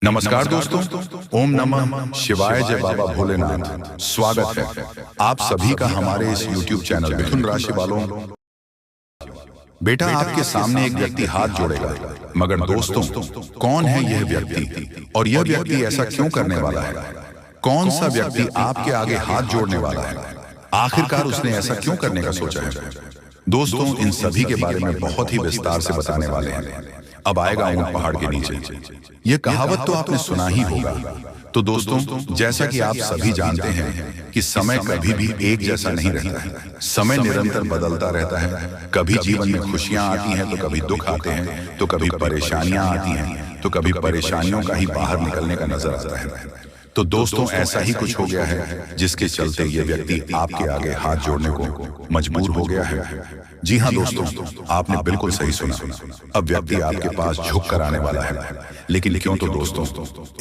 नमस्कार दोस्तों। ओम नमः शिवाय, जय बाबा भोलेनाथ। स्वागत है आप सभी का हमारे इस YouTube चैनल मिथुन राशि वालों। बेटा, आपके सामने एक व्यक्ति हाथ जोड़ेगा, मगर दोस्तों कौन है यह व्यक्ति और यह व्यक्ति ऐसा क्यों करने वाला है? कौन सा व्यक्ति आपके आगे हाथ जोड़ने वाला है? आखिरकार उसने ऐसा क्यों करने का सोचा है? दोस्तों, इन सभी के बारे में बहुत ही विस्तार से बताने वाले हैं। अब आएगा ऊंट पहाड़ के नीचे। यह कहावत तो आपने सुना ही होगा। तो दोस्तों, जैसा कि आप सभी जानते हैं कि समय कभी भी एक जैसा नहीं रहता है। समय निरंतर बदलता रहता है। कभी जीवन में खुशियां आती हैं तो कभी दुख आते हैं, तो कभी परेशानियां आती हैं, तो कभी परेशानियों का ही बाहर निकलने का नजर आता है। तो दोस्तों, ऐसा ही कुछ हो गया है जिसके चलते ये व्यक्ति आपके आगे हाथ जोड़ने को मजबूर हो गया है। जी हाँ दोस्तों, आपने बिल्कुल सही सुना। अब व्यक्ति आपके पास झुक कर आने वाला है। लेकिन क्यों? तो दोस्तों,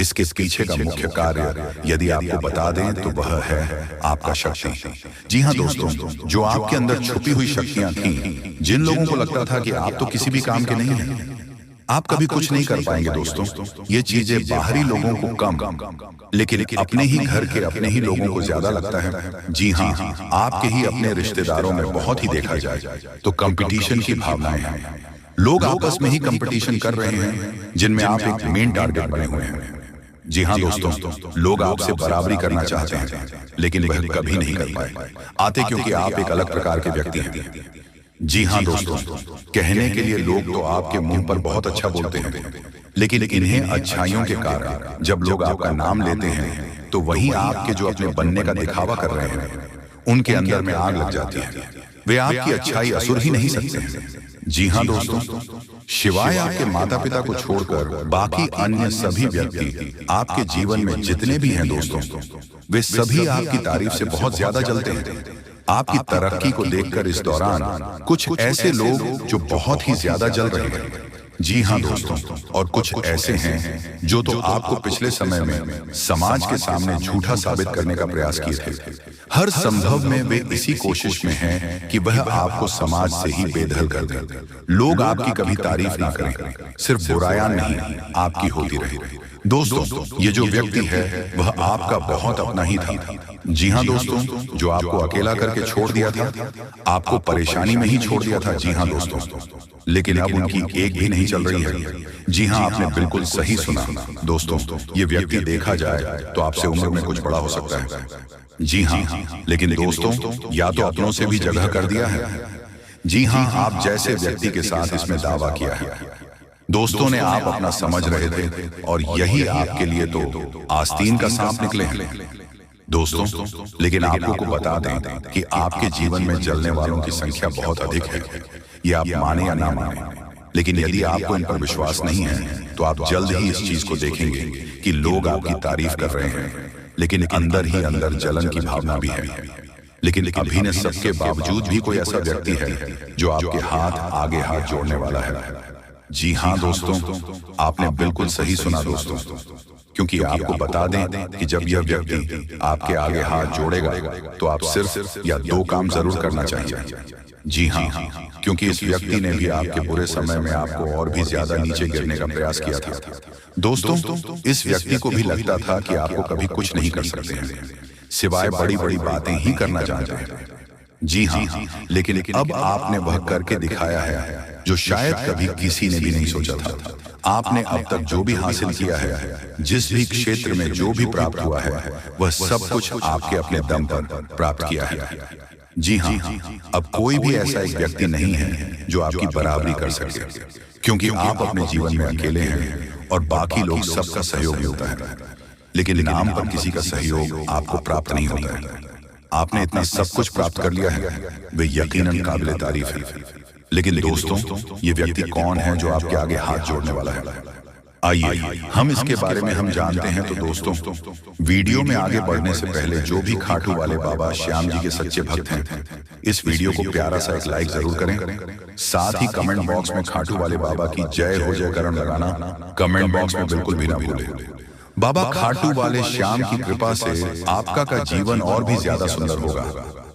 इसके पीछे का मुख्य कार्य यदि आपको बता दें तो वह है आपका शक्ति। जी हाँ दोस्तों, जो आपके अंदर छुपी हुई शक्तियां थी, जिन लोगों को लगता था कि आप तो किसी भी काम के नहीं हैं, आप कभी कुछ नहीं कर पाएंगे दोस्तों, ये चीजें बाहरी लोगों को कम, लेकिन अपने ही घर के अपने ही लोगों को ज्यादा लगता है। जी हाँ, आपके ही अपने रिश्तेदारों में बहुत ही देखा जाए तो कंपटीशन की भावनाएं हैं। लोग आपस में ही कंपटीशन कर रहे हैं, जिनमें आप एक मेन टारगेट बने हुए हैं। जी हाँ दोस्तों, लोग आपसे बराबरी करना चाहते हैं, लेकिन वह कभी नहीं कर पाए आते, क्योंकि आप एक अलग प्रकार के व्यक्ति हैं। जी हाँ दोस्तों, कहने के लिए लोग तो आपके मुंह पर बहुत अच्छा बोलते हैं, लेकिन इन्हें अच्छाइयों के कारण जब लोग आपका नाम लेते हैं तो वहीं आपके जो अपने बनने का दिखावा कर रहे हैं, उनके अंदर में आग लग जाती है। वे आपकी अच्छाई असुर ही नहीं सकते हैं। जी हाँ दोस्तों, शिवाय आपके माता पिता को छोड़कर बाकी अन्य सभी व्यक्ति आपके जीवन में जितने भी हैं दोस्तों, वे सभी आपकी तारीफ से बहुत ज्यादा जलते हैं। आपकी तरक्की को देखकर इस दौरान कुछ ऐसे लोग जो बहुत ही ज्यादा जल रहे हैं। जी हाँ दोस्तों, और कुछ ऐसे हैं जो तो आपको पिछले समय में समाज के सामने झूठा साबित करने का प्रयास किए थे। हर संभव में वे इसी कोशिश में हैं कि वह आपको समाज से ही बेदखल कर दें। लोग आपकी कभी तारीफ ना करें, सिर्फ बुराइयां नहीं आपकी होती रहे। दोस्तों, ये जो व्यक्ति है वह आपका बहुत अपना ही था। जी हाँ दोस्तों, जो आपको अकेला करके छोड़ दिया था, आपको परेशानी में ही छोड़ दिया था। जी हाँ दोस्तों, लेकिन अब उनकी एक भी नहीं चल रही है। जी हाँ, आपने बिल्कुल सही सुना दोस्तों, ये व्यक्ति देखा जाए तो आपसे उम्र में कुछ बड़ा हो सकता है। जी हाँ, लेकिन दोस्तों, या तो अपनों से भी जगह कर दिया है। जी हाँ, आप जैसे व्यक्ति के साथ इसमें दावा किया है। दोस्तों ने आप अपना समझ रहे थे और यही आपके लिए तो आस्तीन का सांप निकले हैं दोस्तों। लेकिन आपको को बता दें कि आपके जीवन में जलने वालों की संख्या बहुत अधिक है। ये आप माने या ना माने, लेकिन यदि आपको इन पर विश्वास नहीं है तो आप जल्द ही इस चीज को देखेंगे कि लोग आपकी तारीफ कर रहे हैं, लेकिन अंदर ही अंदर जलन की भावना भी है। लेकिन अभी ने सबके बावजूद भी कोई ऐसा व्यक्ति है जो आपके हाथ आगे हाथ जोड़ने वाला है। जी हाँ दोस्तों, आपने बिल्कुल सही सुना दोस्तों, क्योंकि आपको बता दें कि जब यह व्यक्ति आपके आगे हाथ जोड़ेगा तो आप सिर्फ या दो काम जरूर करना चाहिए। जी हाँ, क्योंकि इस व्यक्ति ने भी आपके बुरे समय में आपको और भी ज्यादा नीचे गिरने का प्रयास किया था। दोस्तों, इस व्यक्ति को भी लगता था कि आपको कभी कुछ नहीं कर सकते हैं, सिवाय बड़ी बड़ी बातें ही करना जानते हैं। जी हाँ, लेकिन अब आपने वह करके दिखाया है जो शायद कभी किसी ने भी नहीं सोचा था। आपने अब तक जो भी हासिल किया है, जिस भी क्षेत्र में जो भी प्राप्त हुआ है, वह सब कुछ आपके अपने दम पर प्राप्त किया है। जी हाँ, अब कोई भी ऐसा एक व्यक्ति नहीं है जो आपकी बराबरी कर सके, क्योंकि आप अपने जीवन में अकेले हैं और बाकी लोग सबका सहयोग मिलता है, लेकिन नाम पर किसी का सहयोग आपको प्राप्त नहीं होता है। आपने इतना सब कुछ प्राप्त कर लिया है, वे यकीनन काबिले तारीफ है। लेकिन दोस्तों, ये व्यक्ति कौन है जो आपके आगे हाथ जोड़ने वाला है? आइए हम इसके बारे में हम जानते हैं। तो दोस्तों, वीडियो में आगे बढ़ने से पहले जो भी खाटू वाले बाबा श्याम जी के सच्चे भक्त हैं, इस वीडियो को प्यारा सा एक लाइक जरूर करें। साथ ही कमेंट बॉक्स में खाटू वाले बाबा की जय हो जयकरण लगाना कमेंट बॉक्स में बिल्कुल भी ना भूलें। बाबा खाटू वाले श्याम की कृपा से आपका का जीवन और भी ज्यादा सुंदर होगा।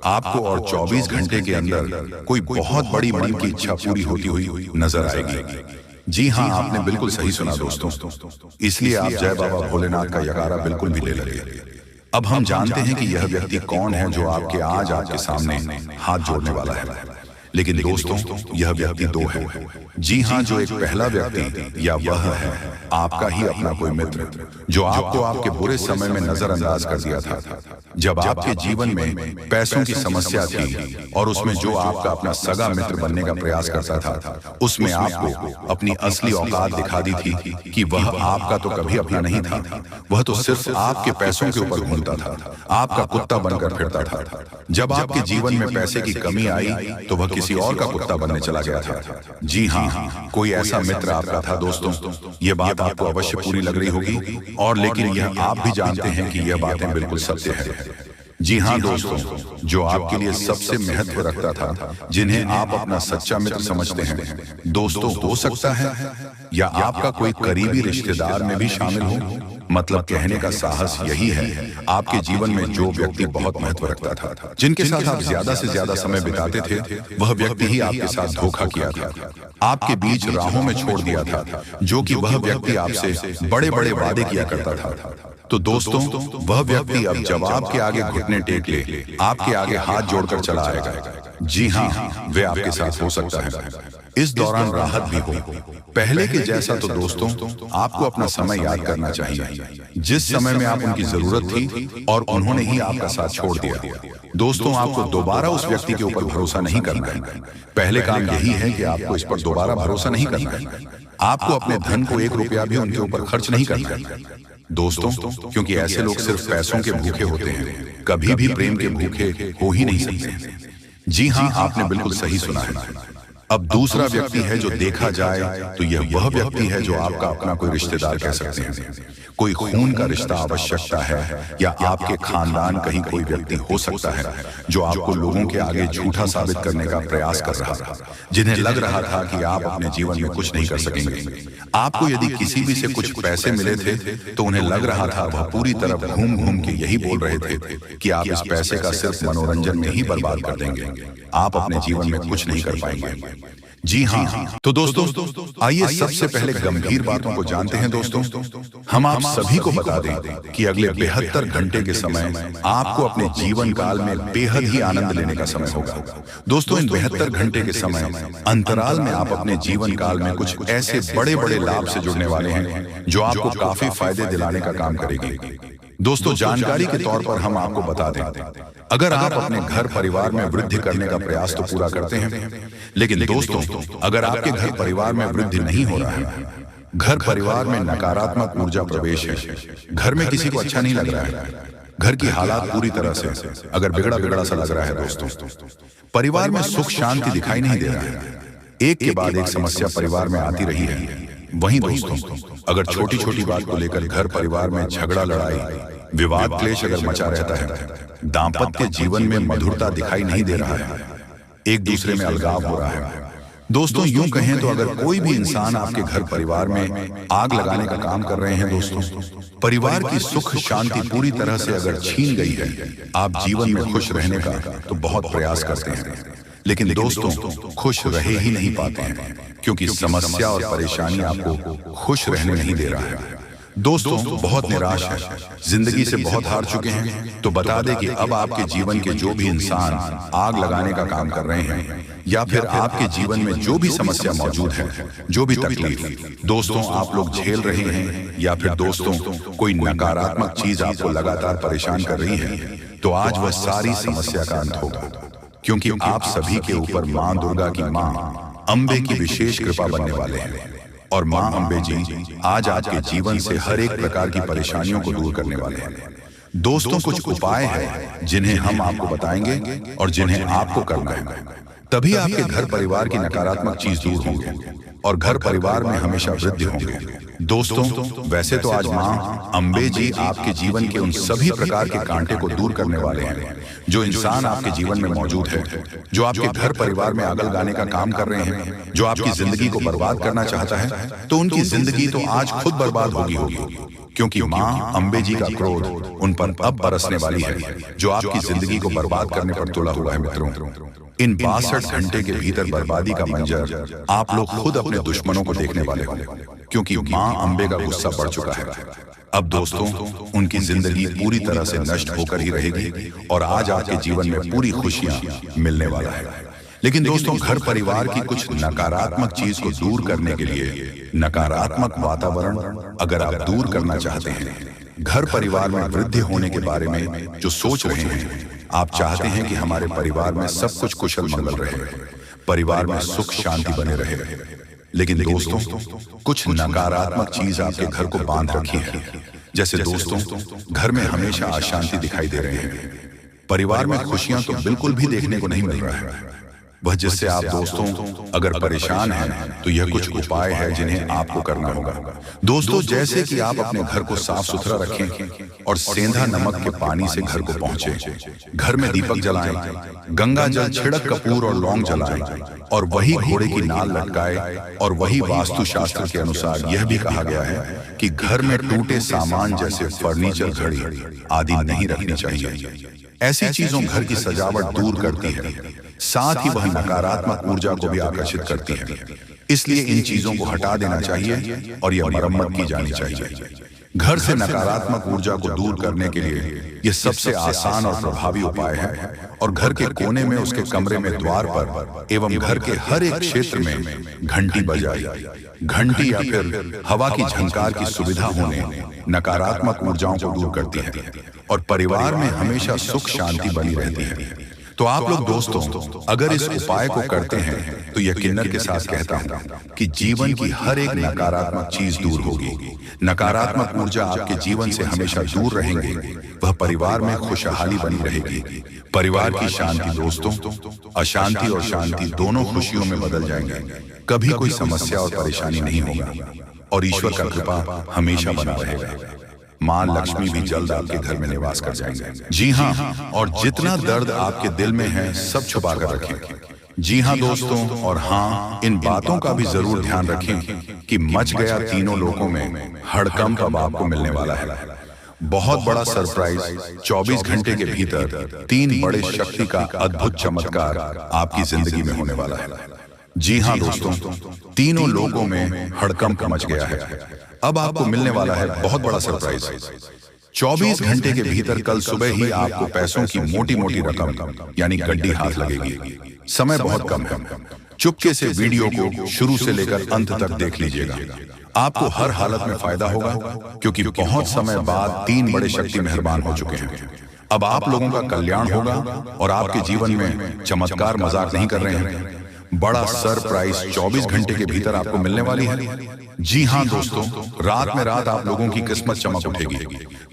आपको और 24 घंटे के अंदर कोई बहुत बड़ी मन की इच्छा पूरी होती हुई नजर आएगी। जी हाँ, आपने बिल्कुल सही सुना दोस्तों। इसलिए आप जय बाबा भोलेनाथ का यकारा बिल्कुल भी ले लगे। अब हम जानते हैं कि यह व्यक्ति कौन है जो आज आपके सामने हाथ जोड़ने वाला है। लेकिन दोस्तों, यह व्यक्ति दो है। जी हाँ, जो एक पहला व्यक्ति या वह है आपका ही अपना कोई मित्र जो आपको आपके बुरे समय में नजरअंदाज कर दिया था। जब आपके जीवन में पैसों की समस्या थी और उसमें जो आपका अपना सगा मित्र बनने का प्रयास करता था, उसमें आपको अपनी असली औकात दिखा दी थी कि वह आपका तो कभी अपना नहीं था, वह तो सिर्फ आपके पैसों के ऊपर घूमता था, आपका कुत्ता बनकर फिरता था। जब आपके जीवन में पैसे की कमी आई तो वह किसी और का कुत्ता बनने चला गया था। जी हाँ, कोई ऐसा मित्र आपका था दोस्तों। ये बात आपको अवश्य पूरी लग रही होगी, और लेकिन यह आप भी जानते हैं कि यह बातें बिल्कुल सत्य है। जी हाँ दोस्तों, जो आपके लिए सबसे महत्व रखता था, जिन्हें आप अपना सच्चा मित्र समझते हैं, दोस्तों हो सकता है या आपका कोई करीबी रिश्तेदार में भी शामिल हो। मतलब कहने का साहस यही है, आपके जीवन में जो व्यक्ति बहुत महत्व रखता था, जिनके साथ आप ज्यादा से ज्यादा समय बिताते थे, वह व्यक्ति ही आपके साथ धोखा किया था, आपके बीच राहों में छोड़ दिया था, जो कि वह व्यक्ति आपसे बड़े बड़े वादे किया करता था। तो दोस्तों, वह व्यक्ति अब जब आपके आगे घुटने टेक ले, आपके आगे हाथ जोड़कर चला आएगा। जी हाँ, वे आपके साथ हो सकता है। इस दौरान राहत भी हो। पहले के जैसा तो दोस्तों, आपको अपना समय याद करना चाहिए, जिस समय में आप उनकी जरूरत थी और उन्होंने ही आपका साथ छोड़ दिया। दोस्तों, आपको दोबारा उस व्यक्ति के ऊपर भरोसा नहीं करना है। पहले काम यही है कि आपको इस पर दोबारा भरोसा नहीं करना है। आपको अपने धन को 1 रुपया भी उनके ऊपर खर्च नहीं करना है दोस्तों, क्योंकि ऐसे लोग सिर्फ पैसों के भूखे होते हैं, कभी भी प्रेम के भूखे हो ही नहीं सकते। जी हाँ, आपने बिल्कुल सही सुना है। अब दूसरा व्यक्ति है जो देखा जाए तो यह वह व्यक्ति है जो आपका अपना कोई रिश्तेदार कह सकते हैं। कोई खून का रिश्ता आवश्यकता है, या आपके खानदान कहीं कोई व्यक्ति हो सकता है जो आपको लोगों के आगे झूठा साबित करने का प्रयास कर रहा था, जिन्हें लग रहा था कि आप अपने जीवन में कुछ नहीं कर सकेंगे। आपको यदि किसी भी से कुछ पैसे मिले थे तो उन्हें लग रहा था वह पूरी तरफ घूम घूम के यही बोल रहे थे कि आप इस पैसे का सिर्फ मनोरंजन में ही बर्बाद कर देंगे, आप अपने जीवन में कुछ नहीं कर पाएंगे। जी हाँ, तो दोस्तों आइए सबसे पहले गंभीर बातों को जानते हैं। दोस्तों, हम आप सभी को बता दें कि अगले 72 घंटे के समय आपको अपने जीवन काल में बेहद ही आनंद लेने का समय होगा। दोस्तों, इन 72 घंटे के समय अंतराल में आप अपने जीवन काल में कुछ ऐसे बड़े बड़े लाभ से जुड़ने वाले हैं जो आपको काफी फायदे दिलाने का काम करेगी। दोस्तों, जानकारी के तौर पर हम आपको बता दें, अगर आप अपने घर परिवार में वृद्धि करने का प्रयास तो पूरा करते हैं, लेकिन दोस्तों अगर आपके घर परिवार में वृद्धि नहीं हो रहा है, घर परिवार में नकारात्मक ऊर्जा प्रवेश है, घर में किसी को अच्छा नहीं लग रहा है, घर की हालात पूरी तरह से अगर बिगड़ा बिगड़ा सा लग रहा है, दोस्तों परिवार में सुख शांति दिखाई नहीं दे रहा है, एक के बाद एक समस्या परिवार में आती रही है। वहीं दोस्तों, अगर छोटी छोटी बात को लेकर घर परिवार में झगड़ा लड़ाई विवाद क्लेश अगर मचा रहता है, दाम्पत्य जीवन में मधुरता दिखाई नहीं दे रहा है, एक दूसरे में अलगाव हो रहा है। दोस्तों, यूं कहें तो अगर कोई भी इंसान आपके घर परिवार में आग लगाने का काम कर रहे हैं, दोस्तों परिवार की सुख शांति पूरी तरह से अगर छीन गई है, आप जीवन में खुश रहने का तो बहुत प्रयास करते हैं, लेकिन दोस्तों खुश रहे ही नहीं पाते हैं, क्योंकि समस्या और परेशानी आपको खुश रहने नहीं दे रहा है। दोस्तों बहुत निराश है, जिंदगी से बहुत हार चुके हैं, तो बता दें कि अब आपके जीवन के जो भी इंसान आग लगाने का काम कर रहे हैं, या फिर आपके जीवन में जो भी समस्या मौजूद है, जो भी तकलीफ दोस्तों आप लोग झेल रहे हैं, या फिर दोस्तों कोई नकारात्मक चीज आपको लगातार परेशान कर रही है, तो आज वह सारी समस्या का अंत होगा, क्योंकि आप सभी के ऊपर माँ दुर्गा की माँ अम्बे की विशेष कृपा बनने वाले हैं। और माँ अम्बे जी आज आपके जीवन से हर एक प्रकार की परेशानियों को दूर करने वाले हैं। दोस्तों कुछ उपाय हैं जिन्हें हम आपको बताएंगे और जिन्हें आपको करना है, तभी आपके घर परिवार की नकारात्मक चीज दूर होंगे और घर परिवार में हमेशा वृद्धि होंगे। दोस्तों वैसे तो आज माँ अम्बे जी आपके जीवन के उन सभी प्रकार के कांटे को दूर करने वाले हैं जो इंसान आपके जीवन में मौजूद है, जो आपके घर परिवार में आग लगाने का काम कर रहे हैं, जो आपकी जिंदगी को बर्बाद करना चाहता है, तो उनकी जिंदगी तो आज खुद बर्बाद होगी, क्योंकि माँ अम्बे जी का क्रोध उन पर अब बरसने वाली है, जो आपकी जिंदगी को बर्बाद करने पर तुला हुआ है। मित्रों, इन 62 घंटे के भीतर बर्बादी का मंजर आप लोग खुद अपने दुश्मनों को देखने वाले हो, क्योंकि माँ अम्बे का गुस्सा बढ़ चुका है। अब दोस्तों, उनकी जिंदगी पूरी तरह से नष्ट होकर ही रहेगी और आज आपके जीवन में पूरी खुशियां मिलने वाला है। लेकिन दोस्तों, घर परिवार की कुछ नकारात्मक चीज को दूर करने के लिए, नकारात्मक वातावरण अगर आप दूर करना चाहते हैं, घर परिवार में वृद्धि होने के बारे में जो सोच रहे हैं, आप चाहते हैं कि हमारे परिवार में सब कुछ कुशल मंगल रहे, परिवार में सुख शांति बने रहे, लेकिन दोस्तों, कुछ नकारात्मक चीज आपके घर को बांध रखी है। जैसे दोस्तों, घर में हमेशा अशांति दिखाई दे रहे हैं, परिवार में खुशियां तो बिल्कुल भी देखने को नहीं मिल रहा है। वह जिससे आप दोस्तों अगर परेशान हैं, तो यह कुछ उपाय है जिन्हें आपको करना होगा। दोस्तों, जैसे कि आप अपने घर को साफ सुथरा रखें और सेंधा नमक के पानी से घर को पहुंचे, घर में दीपक जलाएं, गंगा जल छिड़क कपूर और लौंग जलाएं और वही घोड़े की नाल लटकाए। और वही वास्तुशास्त्र के अनुसार यह भी कहा गया है कि घर में टूटे सामान जैसे फर्नीचर, घड़ी आदि नहीं रखनी चाहिए। ऐसी चीजों घर की सजावट दूर करती है, साथ ही वह नकारात्मक ऊर्जा को भी आकर्षित करती है। इसलिए इन चीजों को हटा देना चाहिए और यह मरम्मत की जानी चाहिए। घर से नकारात्मक ऊर्जा को दूर करने के लिए यह सबसे आसान और प्रभावी उपाय है। और घर के कोने में, उसके कमरे में, द्वार पर एवं घर के हर एक क्षेत्र में घंटी बजाई। घंटी या फिर हवा की झंकार की सुविधा होने नकारात्मक ऊर्जाओं को दूर करती है और परिवार में हमेशा सुख शांति बनी रहती है। तो आप लोग दोस्तों, अगर इस उपाय को करते हैं तो यकीनन के साथ कहता हूं कि जीवन की हर एक नकारात्मक चीज दूर होगी। नकारात्मक ऊर्जा आपके जीवन से हमेशा दूर रहेंगे, वह परिवार में खुशहाली बनी रहेगी। परिवार की शांति दोस्तों, अशांति और शांति दोनों खुशियों में बदल जाएंगे। कभी कोई समस्या और परेशानी नहीं होगा और ईश्वर का कृपा हमेशा बना रहेगा। माँ लक्ष्मी भी जल्द आपके घर में निवास कर जाएंगे। जी हाँ, और जितना दर्द आपके दिल में है सब छुपा कर रखें। जी हाँ दोस्तों, और हाँ, इन बातों का भी जरूर ध्यान रखें कि मच गया तीनों लोकों में हड़कंप अब आपको मिलने वाला है। बहुत बड़ा सरप्राइज 24 घंटे के भीतर 3 बड़े शक्ति का अद्भुत चमत्कार आपकी जिंदगी में होने वाला है। जी हाँ दोस्तों, तीनों लोगों में हड़कंप मच गया है। अब आपको मिलने वाला है बहुत बड़ा सरप्राइज। 24 घंटे के भीतर कल सुबह ही आपको पैसों की मोटी मोटी रकम यानी गड्डी हाथ लगेगी। समय बहुत कम है, चुपके से वीडियो को शुरू से लेकर अंत तक देख लीजिएगा। आपको हर हालत में फायदा होगा, क्योंकि बहुत समय बाद 3 बड़े शक्ति मेहरबान हो चुके हैं। अब आप लोगों का कल्याण होगा और आपके जीवन में चमत्कार मजाक नहीं कर रहे हैं, बड़ा सरप्राइज 24 घंटे के भीतर आपको मिलने वाली है। जी हाँ दोस्तों, रात में रात आप लोगों की किस्मत चमक उठेगी,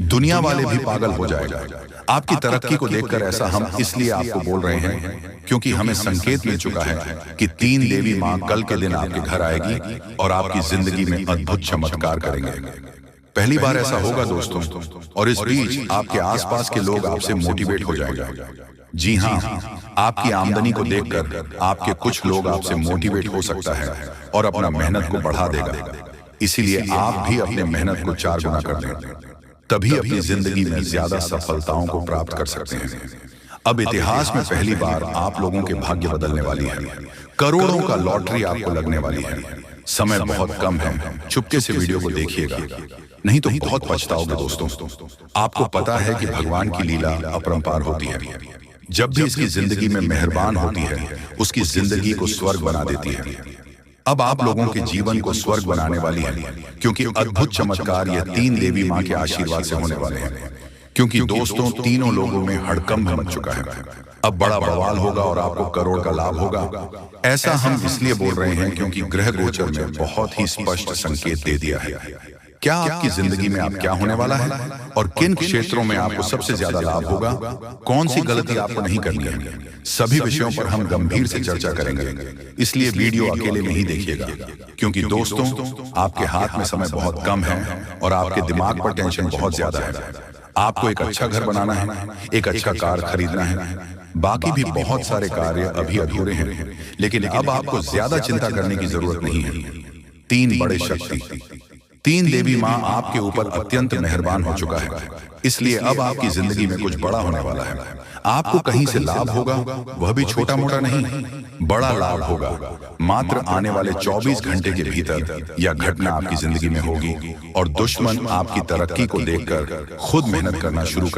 दुनिया वाले भी पागल हो जाएगा। आपकी तरक्की को देखकर ऐसा हम इसलिए आपको बोल रहे हैं क्योंकि हमें संकेत मिल चुका है कि 3 देवी माँ कल के दिन आपके घर आएगी और आपकी जिंदगी में अद्भुत चमत्कार करेंगे। पहली बार ऐसा होगा दोस्तों, और इस बीच आपके आसपास के लोग आपसे मोटिवेट हो जाएंगे। जी हाँ, आपकी आमदनी को देखकर आपके कुछ लोग आपसे मोटिवेट हो सकता है और अपना मेहनत को बढ़ा देगा। इसीलिए आप भी अपने मेहनत को 4 गुना कर दें, तभी अपनी जिंदगी में ज्यादा सफलताओं को प्राप्त कर सकते हैं। अब इतिहास में पहली बार आप लोगों के भाग्य बदलने वाली है। करोड़ों का लॉटरी आपको लगने वाली है। समय बहुत कम है, चुपके से वीडियो को देखिएगा, नहीं तो बहुत पछताओगे दोस्तों। आपको पता है कि भगवान की लीला अपरंपार होती है। जब भी इसकी जिंदगी में मेहरबान होती है, उसकी जिंदगी को स्वर्ग बना देती है। अब आप लोगों के जीवन को स्वर्ग बनाने वाली है, क्योंकि अद्भुत चमत्कार ये 3 देवी माँ के आशीर्वाद से होने वाले हैं। क्योंकि दोस्तों, तीनों लोगों में हड़कंप मच चुका है। अब बड़ा बवाल होगा और आपको करोड़ का लाभ होगा। ऐसा हम इसलिए बोल रहे हैं क्योंकि ग्रह गोचर में बहुत ही स्पष्ट संकेत दे दिया है। क्या आपकी जिंदगी में आप क्या होने वाला है और किन क्षेत्रों में आपको सबसे ज्यादा लाभ होगा, कौन सी गलती आपको नहीं करनी है, सभी विषयों पर हम गंभीर से चर्चा करेंगे। इसलिए वीडियो अकेले में ही देखिएगा, क्योंकि दोस्तों, आपके हाथ में समय बहुत कम है और आपके दिमाग पर टेंशन बहुत ज्यादा है। आपको एक अच्छा घर बनाना है, एक अच्छा कार खरीदना है, बाकी भी बहुत सारे कार्य अभी अधूरे हैं। लेकिन अब आपको ज्यादा चिंता करने की जरूरत नहीं है। 3 बड़े शक्ति तीन देवी माँ आपके ऊपर अत्यंत मेहरबान हो चुका है, इसलिए अब आपकी जिंदगी में कुछ बड़ा होने वाला है। आपको कहीं से लाभ होगा, वह भी छोटा मोटा नहीं, बड़ा लाभ होगा। मात्र आने वाले 24 घंटे के भीतर यह घटना आपकी जिंदगी में होगी और दुश्मन आपकी तरक्की को देखकर खुद मेहनत करना शुरू कर